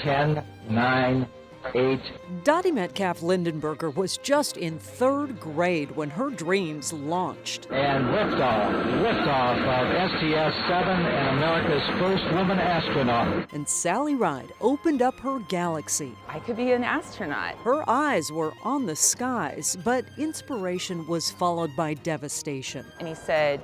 10, 9, 8. Dottie Metcalf-Lindenburger was just in 3rd grade when her dreams launched. And liftoff of STS-7 and America's first woman astronaut. And Sally Ride opened up her galaxy. I could be an astronaut. Her eyes were on the skies, but inspiration was followed by devastation. And he said,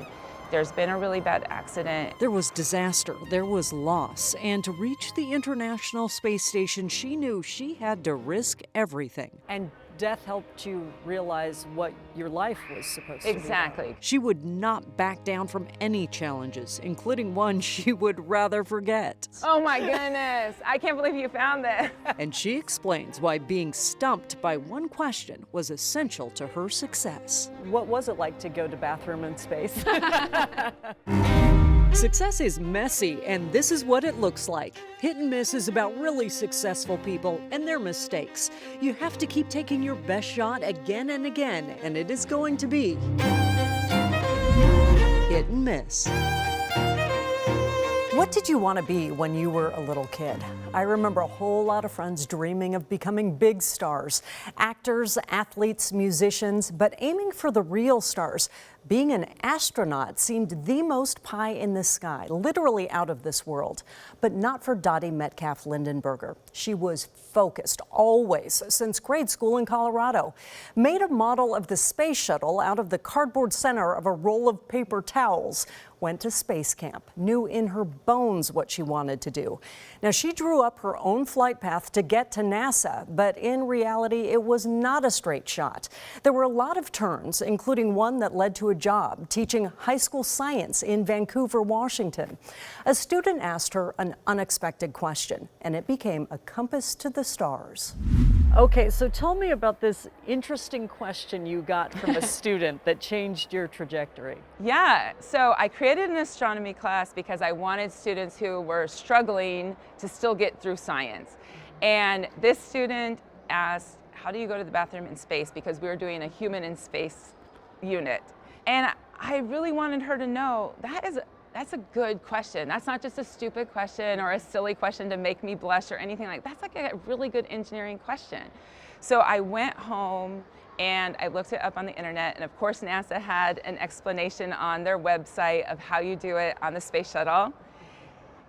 there's been a really bad accident. There was disaster, there was loss, and to reach the International Space Station, she knew she had to risk everything. And death helped you realize what your life was supposed to be. Exactly. She would not back down from any challenges, including one she would rather forget. Oh my goodness, I can't believe you found this. And she explains why being stumped by one question was essential to her success. What was it like to go to bathroom in space? Success is messy, and this is what it looks like. Hit and miss is about really successful people and their mistakes. You have to keep taking your best shot again and again, and it is going to be hit and miss. What did you want to be when you were a little kid? I remember a whole lot of friends dreaming of becoming big stars, actors, athletes, musicians, but aiming for the real stars. Being an astronaut seemed the most pie in the sky, literally out of this world. But not for Dottie Metcalf-Lindenburger. She was focused, always, since grade school in Colorado. Made a model of the space shuttle out of the cardboard center of a roll of paper towels. Went to space camp, knew in her bones what she wanted to do. Now, she drew up her own flight path to get to NASA, but in reality, it was not a straight shot. There were a lot of turns, including one that led to a job teaching high school science in Vancouver, Washington. A student asked her an unexpected question, and it became a compass to the stars. Okay, so tell me about this interesting question you got from a student that changed your trajectory. Yeah, so I created an astronomy class because I wanted students who were struggling to still get through science. And this student asked, how do you go to the bathroom in space? Because we were doing a human in space unit. And I really wanted her to know that's a good question. That's not just a stupid question or a silly question to make me blush or anything like that. That's like a really good engineering question. So I went home and I looked it up on the internet, and of course NASA had an explanation on their website of how you do it on the space shuttle.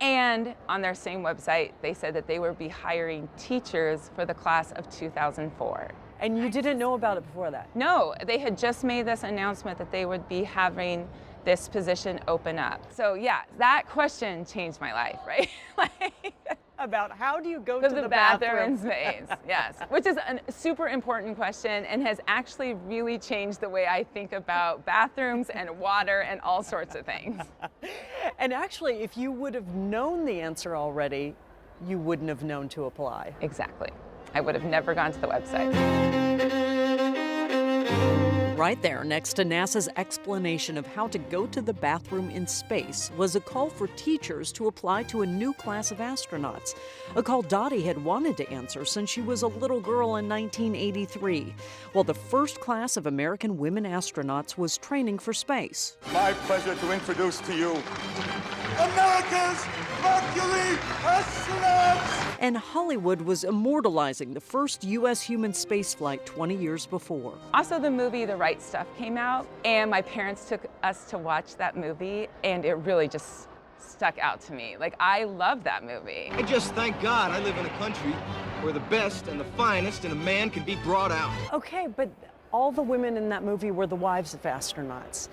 And on their same website, they said that they would be hiring teachers for the class of 2004. And you didn't know about it before that? No, they had just made this announcement that they would be having this position open up. So yeah, that question changed my life, right? About how do you go to the bathroom in space, yes. Which is a super important question and has actually really changed the way I think about bathrooms and water and all sorts of things. And actually, if you would have known the answer already, you wouldn't have known to apply. Exactly. I would have never gone to the website. Right there, next to NASA's explanation of how to go to the bathroom in space, was a call for teachers to apply to a new class of astronauts. A call Dottie had wanted to answer since she was a little girl in 1983, while the first class of American women astronauts was training for space. My pleasure to introduce to you America's Mercury astronauts! And Hollywood was immortalizing the first U.S. human spaceflight 20 years before. Also, the movie The Right Stuff came out, and my parents took us to watch that movie, and it really just stuck out to me. Like, I love that movie. I just thank God I live in a country where the best and the finest in a man can be brought out. Okay, but all the women in that movie were the wives of astronauts.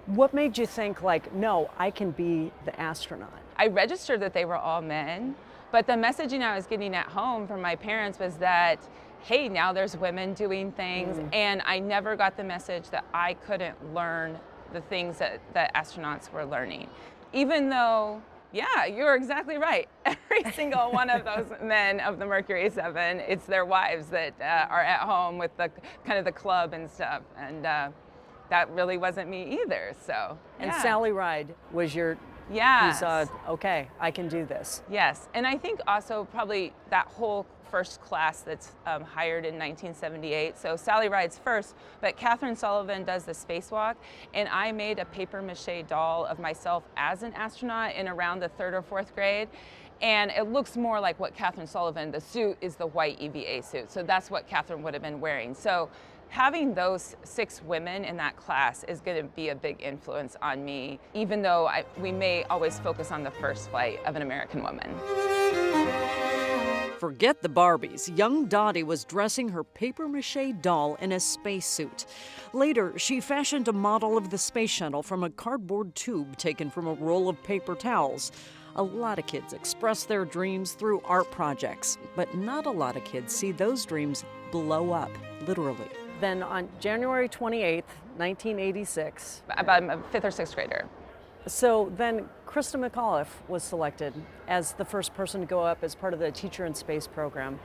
What made you think, like, no, I can be the astronaut? I registered that they were all men, but the messaging I was getting at home from my parents was that, hey, now there's women doing things, and I never got the message that I couldn't learn the things that astronauts were learning. Even though, yeah, you're exactly right. Every single one of those men of the Mercury 7, it's their wives that are at home with the kind of the club and stuff, and that really wasn't me either, so. And yeah. Sally Ride was your, yes. Okay, I can do this. Yes, and I think also probably that whole first class that's hired in 1978. So Sally Ride's first, but Catherine Sullivan does the spacewalk, and I made a paper mache doll of myself as an astronaut in around the 3rd or 4th grade. And it looks more like what Catherine Sullivan, the suit is the white EVA suit. So that's what Catherine would have been wearing. So having those 6 women in that class is going to be a big influence on me, even though we may always focus on the first flight of an American woman. Forget the Barbies. Young Dottie was dressing her papier-mâché doll in a spacesuit. Later, she fashioned a model of the space shuttle from a cardboard tube taken from a roll of paper towels. A lot of kids express their dreams through art projects, but not a lot of kids see those dreams blow up, literally. Then on January 28th, 1986... About a 5th or 6th grader. So then Krista McAuliffe was selected as the first person to go up as part of the Teacher in Space program.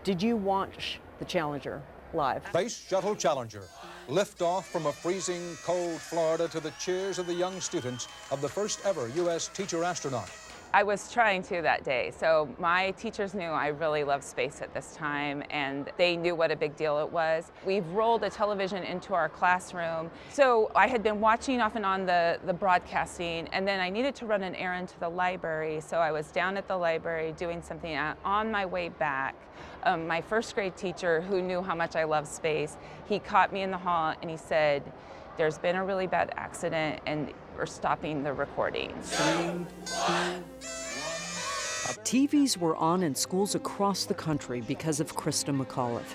Did you watch the Challenger live? Space Shuttle Challenger. Liftoff from a freezing cold Florida to the cheers of the young students of the first ever U.S. teacher astronaut. I was trying to that day. So my teachers knew I really loved space at this time, and they knew what a big deal it was. We've rolled a television into our classroom. So I had been watching off and on the broadcasting, and then I needed to run an errand to the library. So I was down at the library doing something. On my way back, my first grade teacher, who knew how much I loved space, he caught me in the hall and he said, "There's been a really bad accident and we're stopping the recording." TVs were on in schools across the country because of Krista McAuliffe.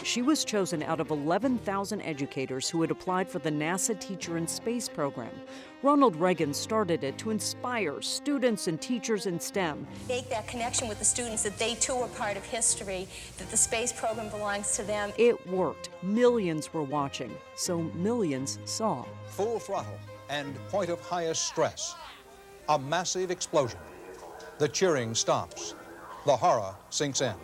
She was chosen out of 11,000 educators who had applied for the NASA Teacher in Space program. Ronald Reagan started it to inspire students and teachers in STEM. Make that connection with the students that they too are part of history, that the space program belongs to them. It worked. Millions were watching, so millions saw. Full throttle and point of highest stress. A massive explosion. The cheering stops. The horror sinks in.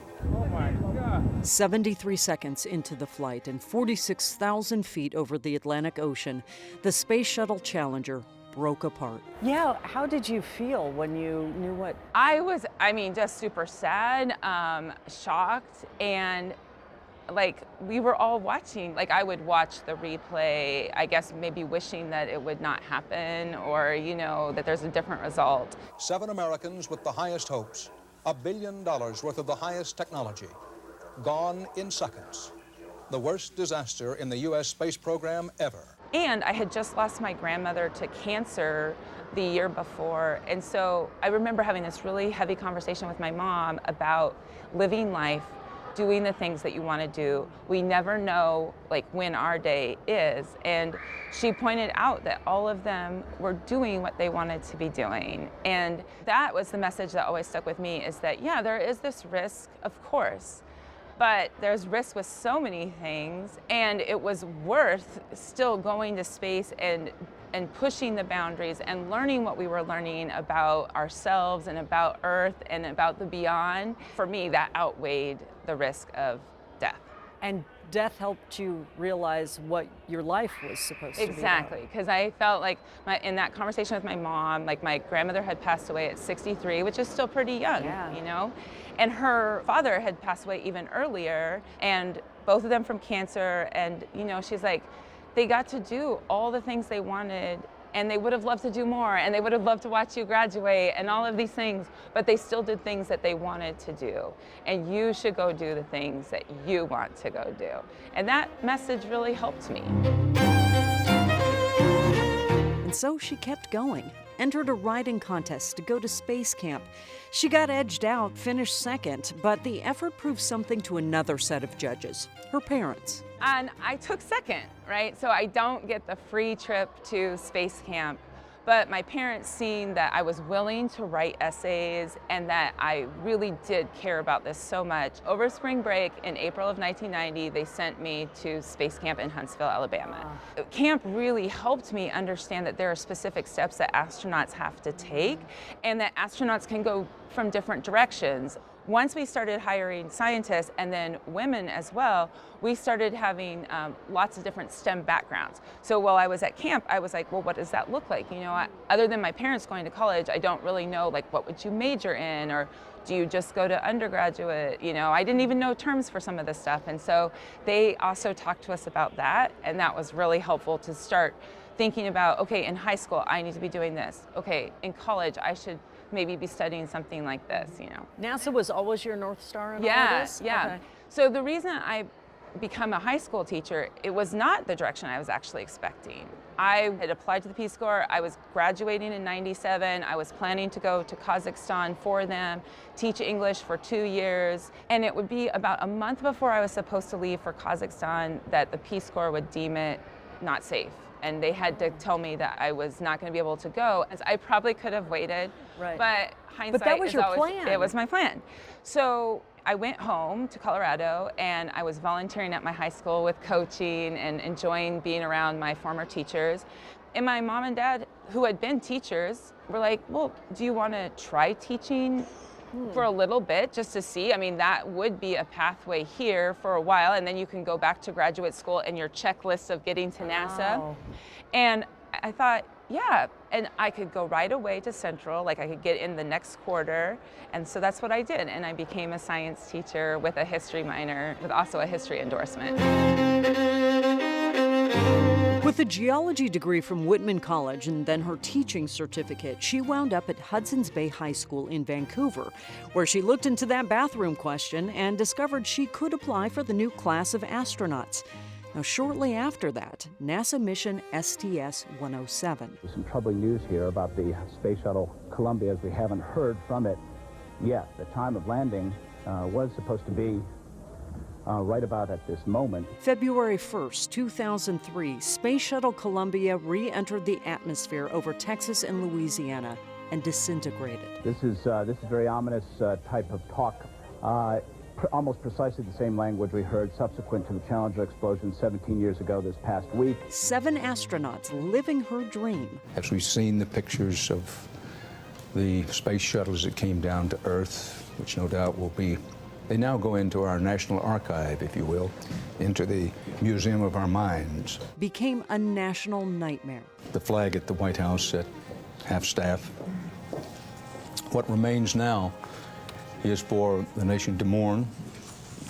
73 seconds into the flight and 46,000 feet over the Atlantic Ocean, the Space Shuttle Challenger broke apart. Yeah, how did you feel when you knew what? I was, just super sad, shocked, and we were all watching. I would watch the replay, I guess maybe wishing that it would not happen, or, that there's a different result. 7 Americans with the highest hopes, $1 billion worth of the highest technology, gone in seconds. The worst disaster in the U.S. space program ever. And I had just lost my grandmother to cancer the year before, and so I remember having this really heavy conversation with my mom about living life, doing the things that you want to do. We never know when our day is, and she pointed out that all of them were doing what they wanted to be doing. And that was the message that always stuck with me, is that yeah, there is this risk, of course, but there's risk with so many things, and it was worth still going to space and pushing the boundaries and learning what we were learning about ourselves and about Earth and about the beyond. For me, that outweighed the risk of death. And death helped you realize what your life was supposed to be. Exactly, because I felt like in that conversation with my mom, my grandmother had passed away at 63, which is still pretty young, and her father had passed away even earlier, and both of them from cancer, and she's like, they got to do all the things they wanted, and they would have loved to do more, and they would have loved to watch you graduate and all of these things, but they still did things that they wanted to do. And you should go do the things that you want to go do. And that message really helped me. And so she kept going, entered a writing contest to go to space camp. She got edged out, finished second, but the effort proved something to another set of judges, her parents. And I took second, right? So I don't get the free trip to space camp, but my parents seen that I was willing to write essays and that I really did care about this so much. Over spring break in April of 1990, they sent me to space camp in Huntsville, Alabama. Camp really helped me understand that there are specific steps that astronauts have to take and that astronauts can go from different directions. Once we started hiring scientists and then women as well, we started having lots of different STEM backgrounds. So while I was at camp, I was like, well, what does that look like? Other than my parents going to college, I don't really know, what would you major in? Or do you just go to undergraduate? I didn't even know terms for some of this stuff. And so they also talked to us about that. And that was really helpful to start thinking about, okay, in high school, I need to be doing this. Okay, in college, I should maybe be studying something like this, you know. NASA was always your North Star in all of this? Yeah. Okay. So the reason I become a high school teacher, it was not the direction I was actually expecting. I had applied to the Peace Corps. I was graduating in '97. I was planning to go to Kazakhstan for them, teach English for 2 years. And it would be about a month before I was supposed to leave for Kazakhstan that the Peace Corps would deem it not safe. And they had to tell me that I was not going to be able to go. As I probably could have waited, Right. but hindsight But that was is your always, plan. It was my plan. So I went home to Colorado and I was volunteering at my high school with coaching and enjoying being around my former teachers. And my mom and dad, who had been teachers, were like, well, do you want to try teaching for a little bit just to see? I mean, that would be a pathway here for a while, and then you can go back to graduate school and your checklist of getting to NASA. Wow. And I thought, yeah, and I could go right away to Central, like I could get in the next quarter. And so that's what I did. And I became a science teacher with a history minor, with also a history endorsement. With a geology degree from Whitman College and then her teaching certificate, she wound up at Hudson's Bay High School in Vancouver, where she looked into that bathroom question and discovered she could apply for the new class of astronauts. Now, shortly after that, NASA mission STS-107. There's some troubling news here about the Space Shuttle Columbia, as we haven't heard from it yet. The time of landing was supposed to be right about at this moment. February 1st, 2003, Space Shuttle Columbia re-entered the atmosphere over Texas and Louisiana and disintegrated. This is very ominous type of talk. Almost precisely the same language we heard subsequent to the Challenger explosion 17 years ago this past week. 7 astronauts living her dream. As we've seen the pictures of the space shuttles that came down to Earth, which no doubt will be, they now go into our national archive, if you will, into the museum of our minds. Became a national nightmare. The flag at the White House at half-staff. What remains now is for the nation to mourn,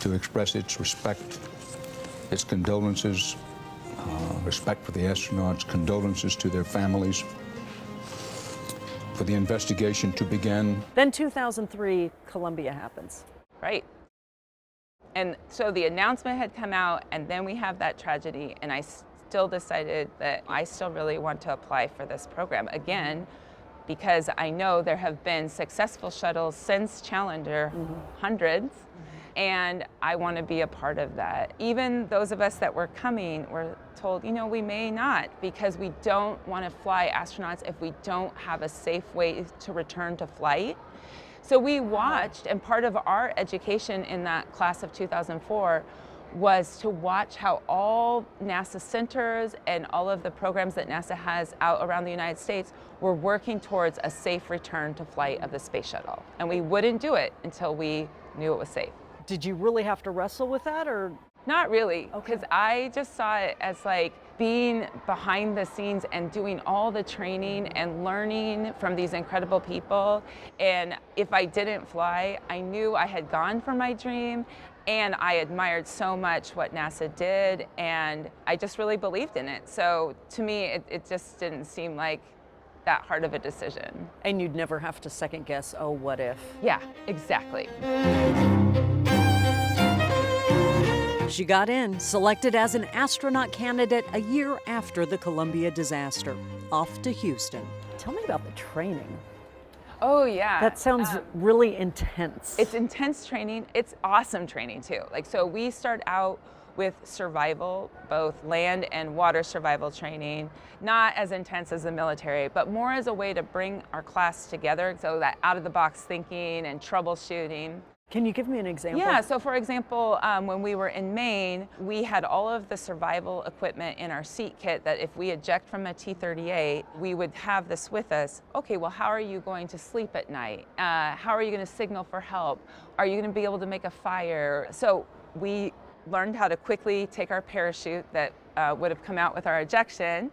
to express its respect, its condolences, respect for the astronauts, condolences to their families, for the investigation to begin. Then 2003, Columbia happens. Right. And so the announcement had come out, and then we have that tragedy, and I still decided that I still really want to apply for this program again, because I know there have been successful shuttles since Challenger, hundreds, and I want to be a part of that. Even those of us that were coming were told, you know, we may not, because we don't want to fly astronauts if we don't have a safe way to return to flight. So we watched, and part of our education in that class of 2004 was to watch how all NASA centers and all of the programs that NASA has out around the United States were working towards a safe return to flight of the space shuttle. And we wouldn't do it until we knew it was safe. Did you really have to wrestle with that, or? Not really, because I just saw it as like being behind the scenes and doing all the training and learning from these incredible people. And if I didn't fly, I knew I had gone for my dream. And I admired so much what NASA did, and I just really believed in it. So to me, it just didn't seem like that hard of a decision. And you'd never have to second guess, oh, what if? Yeah, exactly. She got in, selected as an astronaut candidate a year after the Columbia disaster. Off to Houston. Tell me about the training. Oh yeah. That sounds really intense. It's intense training. It's awesome training too. Like, so we start out with survival, both land and water survival training, not as intense as the military, but more as a way to bring our class together, so that out of the box thinking and troubleshooting. Can you give me an example? Yeah, so for example, when we were in Maine, we had all of the survival equipment in our seat kit that if we eject from a T-38, we would have this with us. Okay, well, how are you going to sleep at night? How are you going to signal for help? Are you going to be able to make a fire? So we learned how to quickly take our parachute that would have come out with our ejection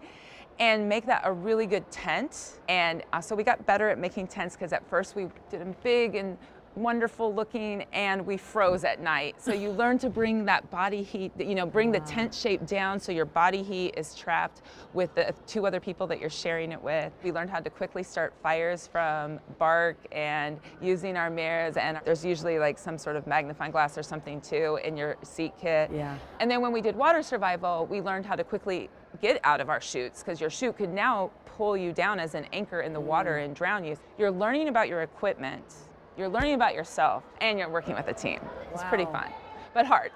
and make that a really good tent. And so we got better at making tents, because at first we did them big and wonderful looking, and we froze at night. So you learn to bring that body heat, bring the tent shape down so your body heat is trapped with the 2 other people that you're sharing it with. We learned how to quickly start fires from bark and using our mirrors, and there's usually like some sort of magnifying glass or something too in your seat kit. Yeah. And then when we did water survival, we learned how to quickly get out of our chutes, because your chute could now pull you down as an anchor in the water and drown you. You're learning about your equipment, you're learning about yourself, and you're working with a team. It's pretty fun, but hard.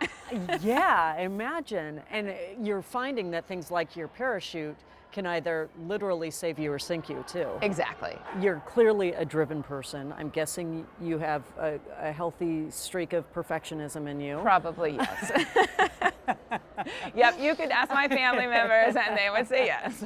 Yeah, imagine. And you're finding that things like your parachute can either literally save you or sink you too. Exactly. You're clearly a driven person. I'm guessing you have a healthy streak of perfectionism in you. Probably, yes. Yep, you could ask my family members and they would say yes.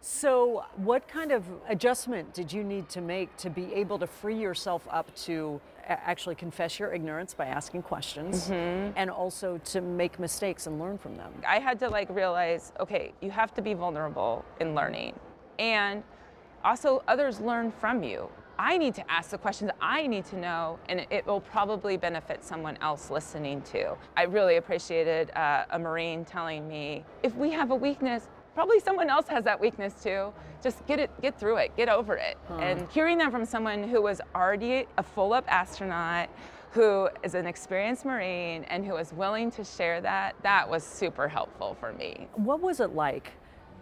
So what kind of adjustment did you need to make to be able to free yourself up to actually confess your ignorance by asking questions, and also to make mistakes and learn from them? I had to realize, okay, you have to be vulnerable in learning, and also others learn from you. I need to ask the questions I need to know, and it will probably benefit someone else listening too. I really appreciated a Marine telling me, if we have a weakness, probably someone else has that weakness too. Just get through it, get over it. And hearing that from someone who was already a full-up astronaut, who is an experienced Marine, and who is willing to share that was super helpful for me. What was it like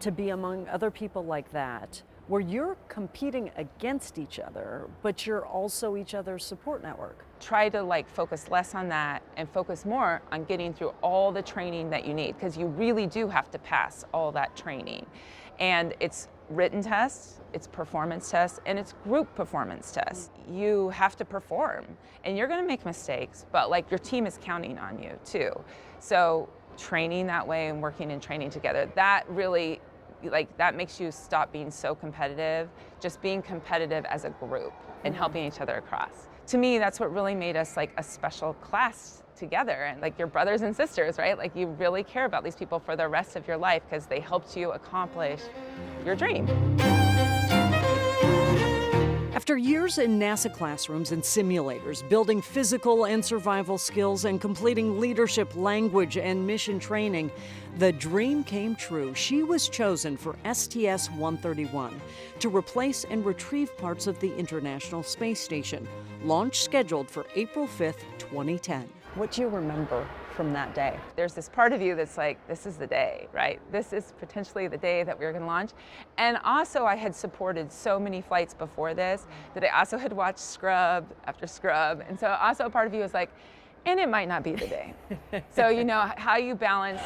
to be among other people like that, where you're competing against each other, but you're also each other's support network? Try to focus less on that and focus more on getting through all the training that you need, because you really do have to pass all that training. And it's written tests, it's performance tests, and it's group performance tests. You have to perform, and you're gonna make mistakes, but your team is counting on you too. So training that way and working and training together, that really that makes you stop being so competitive, just being competitive as a group and helping each other across. To me, that's what really made us a special class together, and your brothers and sisters, right? You really care about these people for the rest of your life because they helped you accomplish your dream. After years in NASA classrooms and simulators, building physical and survival skills and completing leadership, language, and mission training, the dream came true. She was chosen for STS-131 to replace and retrieve parts of the International Space Station. Launch scheduled for April 5th, 2010. What do you remember from that day? There's this part of you that's this is the day, right? This is potentially the day that we're gonna launch. And also I had supported so many flights before this that I also had watched scrub after scrub. And so also a part of you was and it might not be the day. So how you balance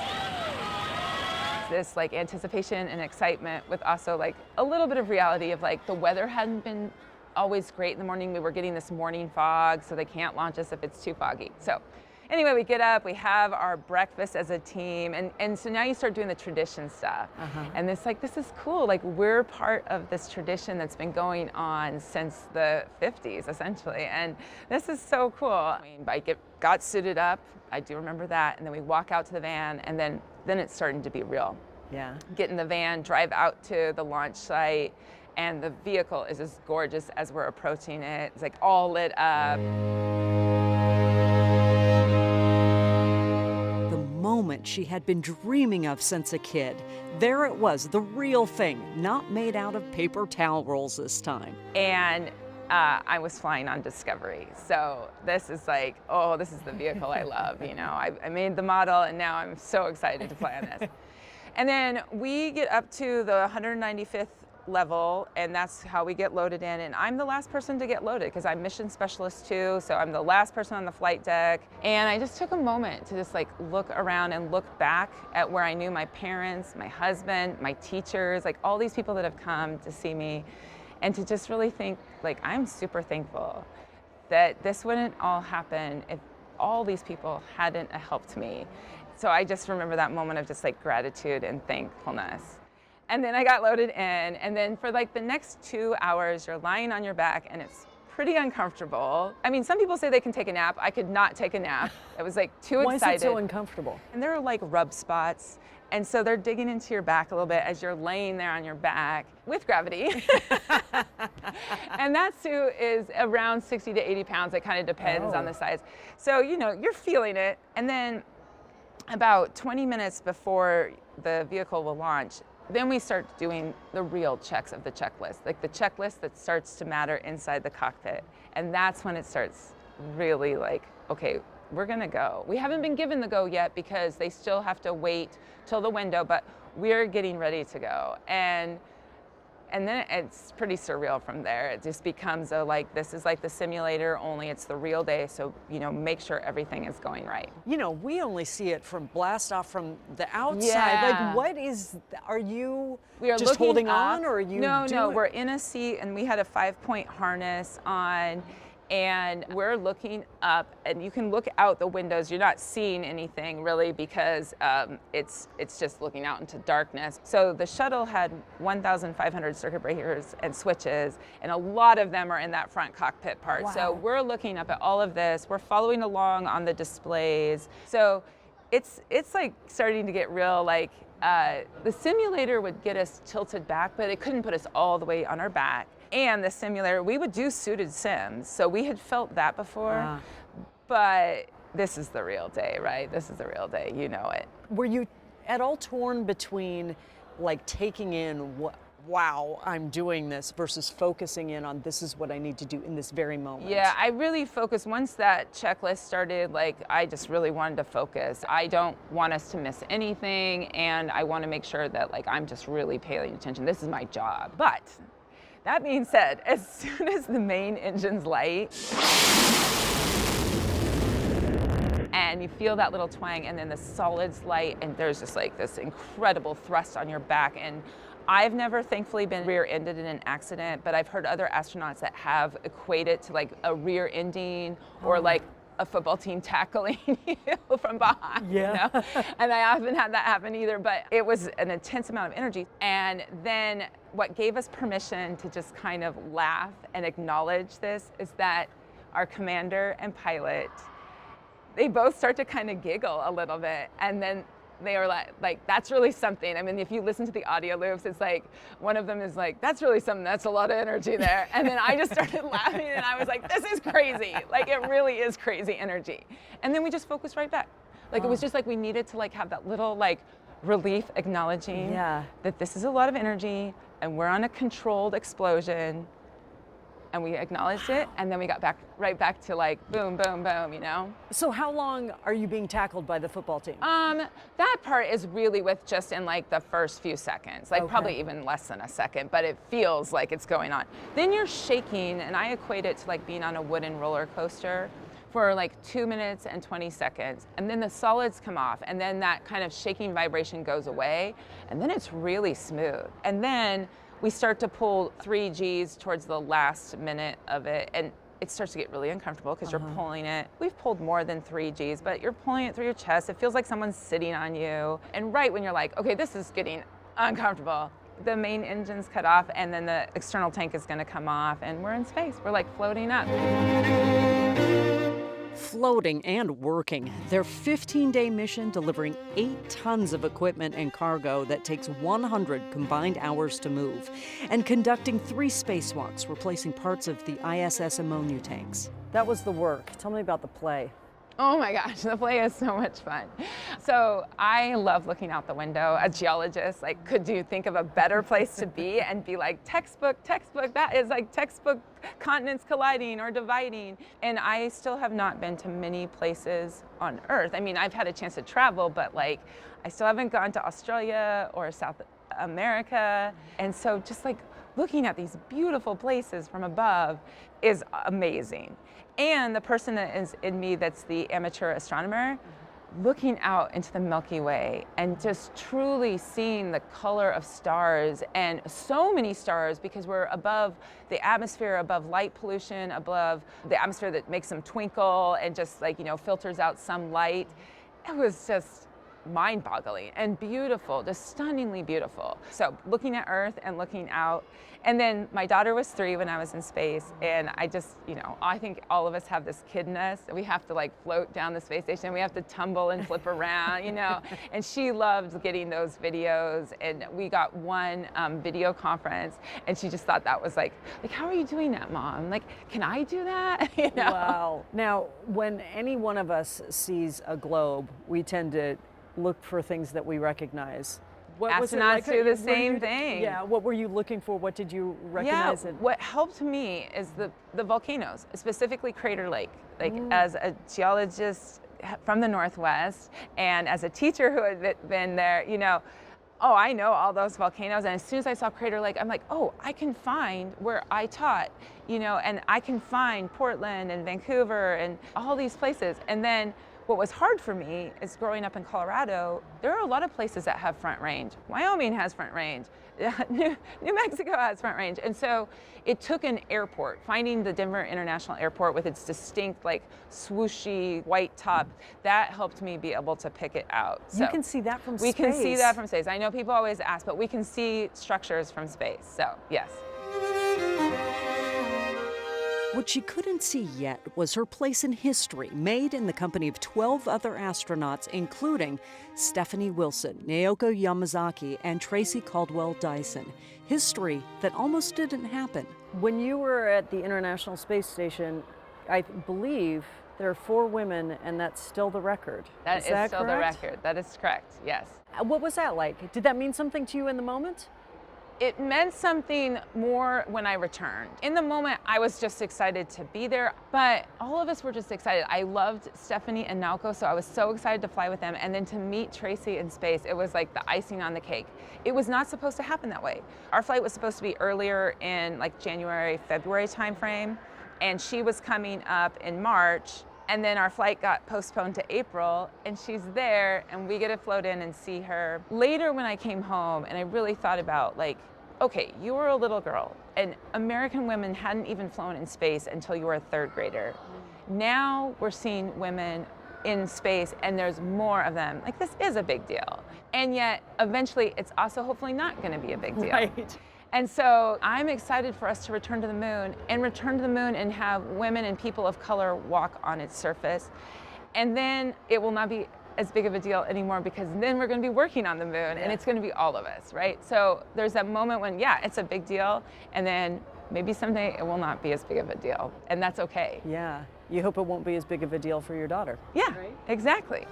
this anticipation and excitement with also a little bit of reality of the weather hadn't been always great in the morning. We were getting this morning fog, so they can't launch us if it's too foggy. So anyway, we get up, we have our breakfast as a team, and so now you start doing the tradition stuff. And it's this is cool, we're part of this tradition that's been going on since the 50s, essentially, and this is so cool. I got suited up, I do remember that, and then we walk out to the van, and then it's starting to be real. Yeah. Get in the van, drive out to the launch site, and the vehicle is as gorgeous as we're approaching it. It's all lit up. The moment she had been dreaming of since a kid. There it was, the real thing, not made out of paper towel rolls this time. And I was flying on Discovery. So this is oh, this is the vehicle I love. I made the model, and now I'm so excited to fly on this. And then we get up to the 195th level, and that's how we get loaded in, and I'm the last person to get loaded because I'm mission specialist too, so I'm the last person on the flight deck. And I just took a moment to just look around and look back at where I knew my parents, my husband, my teachers, all these people that have come to see me, and to just really think I'm super thankful that this wouldn't all happen if all these people hadn't helped me. So I just remember that moment of just gratitude and thankfulness. And then I got loaded in, and then for the next 2 hours, you're lying on your back, and it's pretty uncomfortable. I mean, some people say they can take a nap. I could not take a nap. It was too excited. Why is it so uncomfortable? And there are rub spots, and so they're digging into your back a little bit as you're laying there on your back with gravity. And that suit is around 60 to 80 pounds. It kind of depends on the size. So, you know, you're feeling it. And then about 20 minutes before the vehicle will launch, then we start doing the real checks of the checklist, like the checklist that starts to matter inside the cockpit. And that's when it starts really like, okay, we're gonna go. We haven't been given the go yet because they still have to wait till the window, but we're getting ready to go. And then it's pretty surreal from there. It just becomes a like, this is like the simulator, only it's the real day. So, you know, make sure everything is going right. You know, we only see it from blast off from the outside. Yeah. Like, what is, are you We are just looking holding up. on, or are you No, we're in a seat and we had a 5-point harness on, and we're looking up, and you can look out the windows. You're not seeing anything really because it's just looking out into darkness. So the shuttle had 1,500 circuit breakers and switches, and a lot of them are in that front cockpit part. Wow. So we're looking up at all of this. We're following along on the displays. So it's like starting to get real. Like the simulator would get us tilted back, but it couldn't put us all the way on our back. And the simulator, we would do suited sims, so we had felt that before, but this is the real day, right? This is the real day, you know it. Were you at all torn between like taking in wow, I'm doing this, versus focusing in on this is what I need to do in this very moment? Yeah, I really focused. Once that checklist started, like, I just really wanted to focus. I don't want us to miss anything, and I want to make sure that, like, I'm just really paying attention. This is my job. But that being said, as soon as the main engine's light, and you feel that little twang, and then the solids light, and there's just like this incredible thrust on your back. And I've never, thankfully, been rear-ended in an accident, but I've heard other astronauts that have equated to like a rear ending or like a football team tackling you from behind. Yeah. You know? And I haven't had that happen either, but it was an intense amount of energy. And then what gave us permission to just kind of laugh and acknowledge this is that our commander and pilot, they both start to kind of giggle a little bit, and then they were like, that's really something. I mean, if you listen to the audio loops, it's like, one of them is like, that's really something, that's a lot of energy there. And then I just started laughing, and I was like, this is crazy. Like, it really is crazy energy. And then we just focused right back. Like, it was just like we needed to like have that little like relief acknowledging that this is a lot of energy, and we're on a controlled explosion. And we acknowledged it, and then we got right back to like boom, boom, boom, you know? So how long are you being tackled by the football team? That part is really with just in like the first few seconds, like probably even less than a second, but it feels like it's going on. Then you're shaking, and I equate it to like being on a wooden roller coaster for like 2 minutes and 20 seconds. And then the solids come off, and then that kind of shaking vibration goes away, and then it's really smooth. And then we start to pull 3 Gs towards the last minute of it, and it starts to get really uncomfortable because you're pulling it. We've pulled more than 3 Gs, but you're pulling it through your chest. It feels like someone's sitting on you. And right when you're like, okay, this is getting uncomfortable, the main engine's cut off, and then the external tank is gonna come off, and we're in space. We're like floating up. Floating and working. Their 15-day mission delivering 8 tons of equipment and cargo that takes 100 combined hours to move, and conducting 3 spacewalks, replacing parts of the ISS ammonia tanks. That was the work. Tell me about the play. Oh my gosh, the play is so much fun. So I love looking out the window. A geologist, like, could you think of a better place to be and be like, textbook, that is like textbook continents colliding or dividing. And I still have not been to many places on Earth. I mean, I've had a chance to travel, but like, I still haven't gone to Australia or South America. And so just like looking at these beautiful places from above is amazing. And the person that is in me that's the amateur astronomer, looking out into the Milky Way and just truly seeing the color of stars, and so many stars because we're above the atmosphere, above light pollution, above the atmosphere that makes them twinkle and just like, you know, filters out some light. It was just mind-boggling and beautiful, just stunningly beautiful. So looking at Earth and looking out. And then my daughter was 3 when I was in space, and I just, I think all of us have this kidness. We have to like float down the space station. We have to tumble and flip around, and she loved getting those videos. And we got one video conference, and she just thought that was like, how are you doing that, Mom? Like, can I do that? Wow. Now, when any one of us sees a globe, we tend to look for things that we recognize. What was it like? Astronauts do the same thing. Yeah, what were you looking for? What did you recognize? Yeah, what helped me is the volcanoes, specifically Crater Lake. Like as a geologist from the Northwest and as a teacher who had been there, oh, I know all those volcanoes. And as soon as I saw Crater Lake, I'm like, oh, I can find where I taught, and I can find Portland and Vancouver and all these places. And then what was hard for me is growing up in Colorado, there are a lot of places that have front range. Wyoming has front range. New Mexico has front range. And so it took an airport, finding the Denver International Airport with its distinct, like swooshy white top, that helped me be able to pick it out. So you can see that from space. We can see that from space. I know people always ask, but we can see structures from space. So yes. What she couldn't see yet was her place in history, made in the company of 12 other astronauts, including Stephanie Wilson, Naoko Yamazaki, and Tracy Caldwell Dyson. History that almost didn't happen. When you were at the International Space Station, I believe there are 4 women, and that's still the record. That is still the record. That is correct, yes. What was that like? Did that mean something to you in the moment? It meant something more when I returned. In the moment, I was just excited to be there, but all of us were just excited. I loved Stephanie and Naoko, so I was so excited to fly with them. And then to meet Tracy in space, it was like the icing on the cake. It was not supposed to happen that way. Our flight was supposed to be earlier in like January, February timeframe, and she was coming up in March. And then our flight got postponed to April, and she's there, and we get to float in and see her. Later when I came home, and I really thought about like, okay, you were a little girl, and American women hadn't even flown in space until you were a 3rd grader. Now we're seeing women in space, and there's more of them. Like, this is a big deal. And yet, eventually, it's also hopefully not gonna be a big deal. Right. And so I'm excited for us to return to the moon and have women and people of color walk on its surface. And then it will not be as big of a deal anymore, because then we're going to be working on the moon, and it's going to be all of us, right? So there's that moment when, yeah, it's a big deal, and then maybe someday it will not be as big of a deal, and that's okay. Yeah, you hope it won't be as big of a deal for your daughter. Yeah, right? Exactly.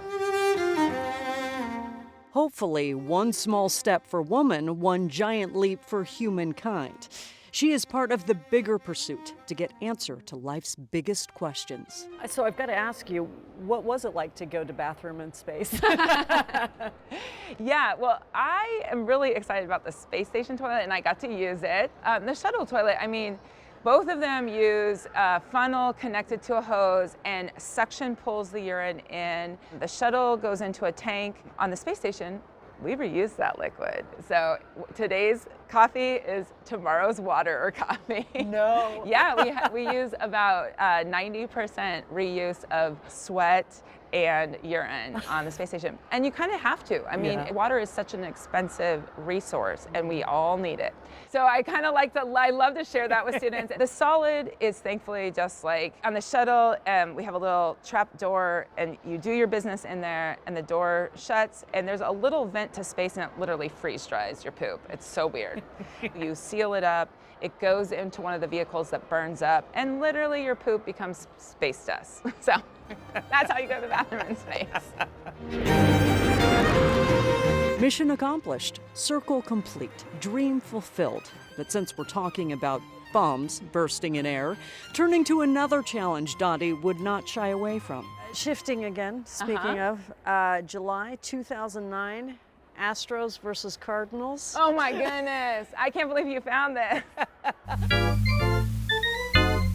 Hopefully, one small step for woman, one giant leap for humankind. She is part of the bigger pursuit to get answer to life's biggest questions. So I've got to ask you, what was it like to go to bathroom in space? Yeah, well, I am really excited about the space station toilet, and I got to use it. The shuttle toilet, I mean, both of them use a funnel connected to a hose, and suction pulls the urine in. The shuttle goes into a tank. On the space station, we reuse that liquid. So today's coffee is tomorrow's water or coffee. No. Yeah, we use about 90% reuse of sweat and urine on the space station. And you kind of have to. I mean, water is such an expensive resource, and we all need it. So I kind of I love to share that with students. The solid is thankfully just like on the shuttle, we have a little trap door, and you do your business in there, and the door shuts, and there's a little vent to space, and it literally freeze dries your poop. It's so weird. You seal it up, it goes into one of the vehicles that burns up, and literally your poop becomes space dust. So that's how you go to the bathroom in space. Mission accomplished, circle complete, dream fulfilled. But since we're talking about bombs bursting in air, turning to another challenge Dottie would not shy away from. Shifting again, speaking of, July 2009, Astros versus Cardinals. Oh my goodness, I can't believe you found this.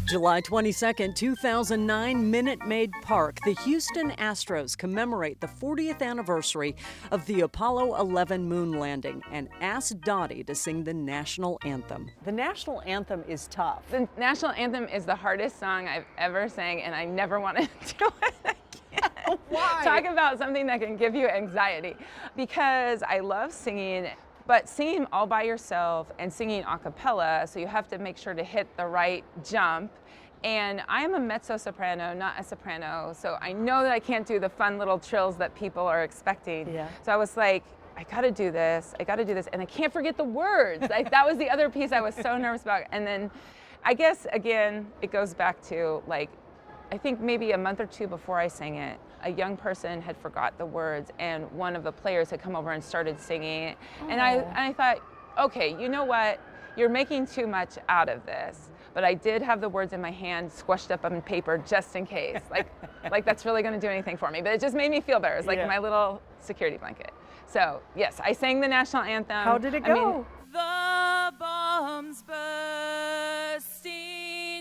July 22nd, 2009, Minute Maid Park. The Houston Astros commemorate the 40th anniversary of the Apollo 11 moon landing and ask Dottie to sing the national anthem. The national anthem is tough. The national anthem is the hardest song I've ever sang, and I never want to do it again. Why? Talk about something that can give you anxiety. Because I love singing, but singing all by yourself and singing a cappella, so you have to make sure to hit the right jump. And I'm a mezzo-soprano, not a soprano, so I know that I can't do the fun little trills that people are expecting. Yeah. So I was like, I gotta do this, and I can't forget the words. Like, that was the other piece I was so nervous about. And then I guess, again, it goes back to, like, I think maybe a month or two before I sang it, a young person had forgot the words, and one of the players had come over and started singing it. And I thought, okay, you know what? You're making too much out of this. But I did have the words in my hand, squished up on paper, just in case. Like that's really going to do anything for me. But it just made me feel better. It's like my little security blanket. So yes, I sang the national anthem. How did it go? The bombs bursting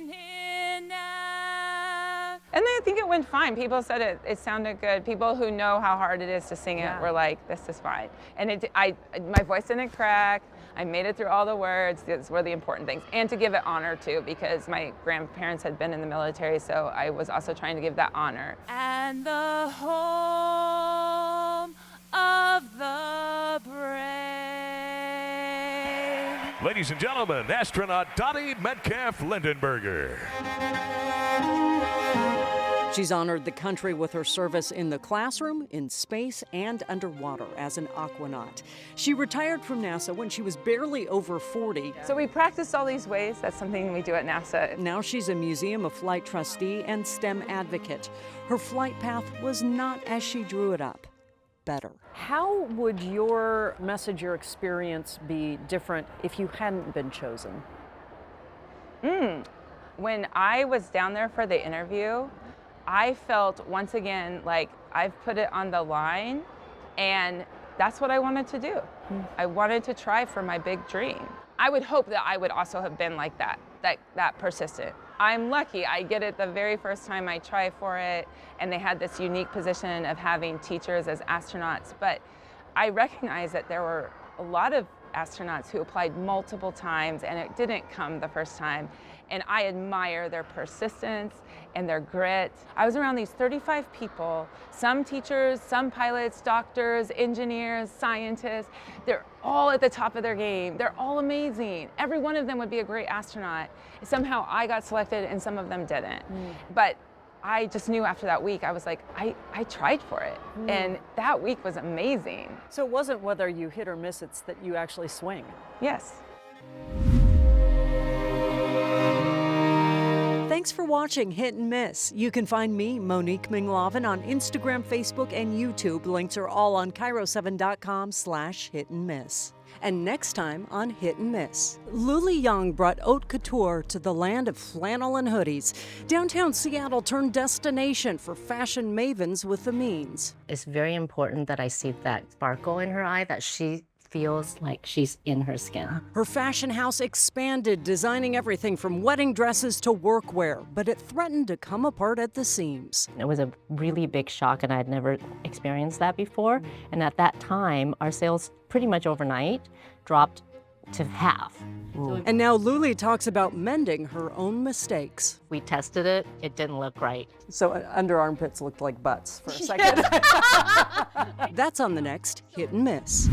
in air. And I think it went fine. People said it sounded good. People who know how hard it is to sing it were like, this is fine. And my voice didn't crack. I made it through all the words. These were the important things. And to give it honor too, because my grandparents had been in the military, so I was also trying to give that honor. And the home of the brave. Ladies and gentlemen, astronaut Dottie Metcalf-Lindenburger. She's honored the country with her service in the classroom, in space, and underwater as an aquanaut. She retired from NASA when she was barely over 40. So we practiced all these ways. That's something we do at NASA. Now she's a Museum of Flight trustee and STEM advocate. Her flight path was not as she drew it up. Better. How would your message, your experience be different if you hadn't been chosen? When I was down there for the interview, I felt once again like I've put it on the line, and that's what I wanted to do. I wanted to try for my big dream. I would hope that I would also have been like that persistent. I'm lucky. I get it the very first time I try for it, and they had this unique position of having teachers as astronauts. But I recognize that there were a lot of astronauts who applied multiple times, and it didn't come the first time. And I admire their persistence and their grit. I was around these 35 people, some teachers, some pilots, doctors, engineers, scientists. They're all at the top of their game. They're all amazing. Every one of them would be a great astronaut. Somehow I got selected and some of them didn't. But I just knew after that week, I was like, I tried for it. And that week was amazing. So it wasn't whether you hit or miss, it's that you actually swing. Yes. Thanks for watching Hit and Miss. You can find me, Monique Ming Laven, on Instagram, Facebook, and YouTube. Links are all on KIRO7.com/hitandmiss. And next time on Hit and Miss, Luli Young brought haute couture to the land of flannel and hoodies. Downtown Seattle turned destination for fashion mavens with the means. It's very important that I see that sparkle in her eye, that she feels like she's in her skin. Her fashion house expanded, designing everything from wedding dresses to workwear, but it threatened to come apart at the seams. It was a really big shock, and I had never experienced that before. And at that time, our sales pretty much overnight dropped to half. And now Luli talks about mending her own mistakes. We tested it, it didn't look right. So under armpits looked like butts for a second. That's on the next Hit and Miss.